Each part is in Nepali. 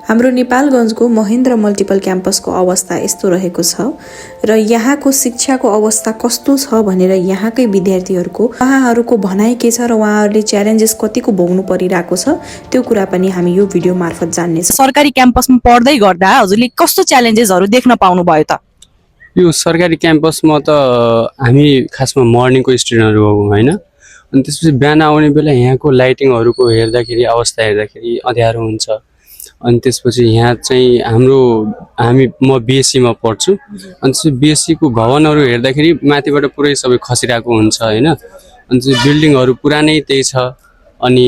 हाम्रो नेपालगञ्जको महेन्द्र मल्टिपल क्याम्पसको अवस्था यस्तो रहेको छ र यहाँको शिक्षाको अवस्था कस्तो छ भनेर यहाँकै विद्यार्थीहरूको उहाँहरूको भनाइ के छ र उहाँहरूले च्यालेन्जेस कतिको भोग्नु परिरहेको छ त्यो कुरा पनि हामी यो भिडियो मार्फत जान्नेछौँ। सरकारी क्याम्पसमा पढ्दै गर्दा हजुरले कस्तो च्यालेन्जेसहरू देख्न पाउनु भयो त? यो सरकारी क्याम्पसमा त हामी खासमा मर्निङको स्टुडेन्टहरू हौँ होइन, अनि त्यसपछि बिहान आउने बेला यहाँको लाइटिङहरूको हेर्दाखेरि अवस्था हेर्दाखेरि अँध्यारो हुन्छ। अनि त्यसपछि यहाँ चाहिँ म बिएससीमा पढ्छु, अनि त्यसपछि बिएससीको भवनहरू हेर्दाखेरि माथिबाट पुरै सबै खसिरहेको हुन्छ होइन। अनि चाहिँ बिल्डिङहरू पुरानै त्यही छ, अनि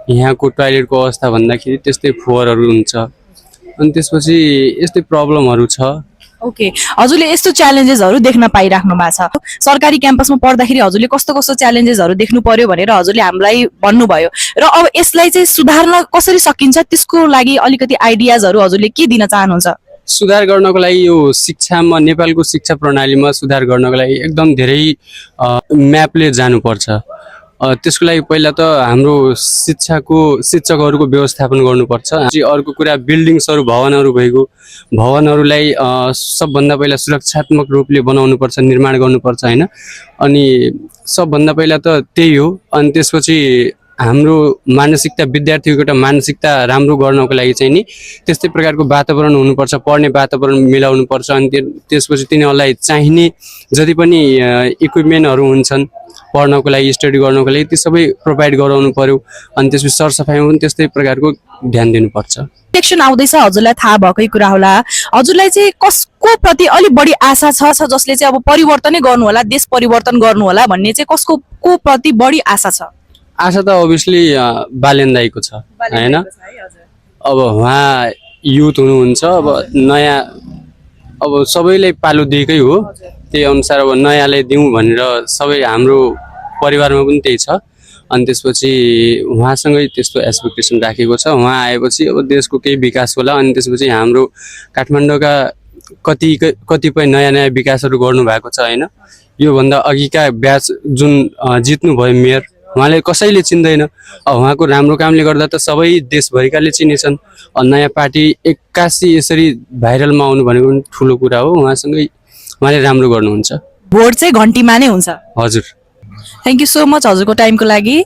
यहाँको टोयलेटको अवस्था भन्दाखेरि त्यस्तै फोहोरहरू हुन्छ। अनि त्यसपछि यस्तै प्रब्लमहरू छ। ओके, हजुरले यस्तो च्यालेन्जेसहरू देख्न पाइराख्नु भएको छ। सरकारी क्याम्पसमा पढ्दाखेरि हजुरले कस्तो कस्तो च्यालेन्जेसहरू देख्नु पर्यो भनेर हजुरले हामीलाई भन्नुभयो र अब यसलाई चाहिँ सुधार्न कसरी सकिन्छ त्यसको लागि अलिकति आइडियाजहरू हजुरले के दिन चाहनुहुन्छ? सुधार गर्नको लागि यो शिक्षामा, नेपालको शिक्षा प्रणालीमा सुधार गर्नको लागि एकदम धेरै म्यापले जानुपर्छ। त्यसको लागि पहिला त हाम्रो शिक्षकहरूको व्यवस्थापन गर्नुपर्छ। अर्को कुरा बिल्डिङ्सहरू, भवनहरूलाई सबभन्दा पहिला सुरक्षात्मक रूपले बनाउनुपर्छ, निर्माण गर्नुपर्छ होइन। अनि सबभन्दा पहिला त त्यही हो। अनि त्यसपछि हाम्रो मानसिकता, विद्यार्थीको एउटा मानसिकता राम्रो गर्नको लागि चाहिँ नि त्यस्तै प्रकारको वातावरण हुनुपर्छ, पढ्ने वातावरण मिलाउनुपर्छ। अनि त्यसपछि तिनीहरूलाई चाहिने जति पनि इक्विपमेन्टहरू हुन्छन् पढ्नको लागि, स्टडी गर्नको लागि, त्यो सबै प्रोभाइड गराउनु पर्यो। अनि त्यसपछि सरसफाइमा पनि त्यस्तै प्रकारको ध्यान दिनुपर्छ। इलेक्सन आउँदैछ, हजुरलाई थाहा भएकै कुरा होला। हजुरलाई चाहिँ कसको प्रति अलिक बढी आशा छ जसले चाहिँ अब परिवर्तनै गर्नु होला, देश परिवर्तन गर्नु होला भन्ने चाहिँ कसको प्रति बढी आशा छ? आशा त अभियसली बालेन दाइको छ होइन। अब उहाँ युथ हुनुहुन्छ, अब नयाँ, अब सबैलाई पालो दिएकै हो, त्यही अनुसार अब नयाँलाई दिउँ भनेर सबै हाम्रो परिवारमा पनि त्यही छ। अनि त्यसपछि उहाँसँगै त्यस्तो एक्सपेक्टेसन राखेको छ। उहाँ आएपछि अब देशको केही विकास होला। अनि त्यसपछि हाम्रो काठमाडौँका कतिपय नयाँ विकासहरू गर्नुभएको छ होइन। योभन्दा अघिका ब्याच जुन जित्नुभयो मेयर, उहाँले कसैले चिन्दैन। उहाँको राम्रो कामले गर्दा त सबै देशभरिकाले चिनेछन्। नयाँ पार्टी 81 यसरी भाइरलमा आउनु भनेको पनि ठुलो कुरा हो। उहाँले राम्रो गर्नुहुन्छ। भोट चाहिँ घन्टीमा नै हुन्छ। हजुर, थ्याङ्क यू सो मच हजुरको टाइमको लागि।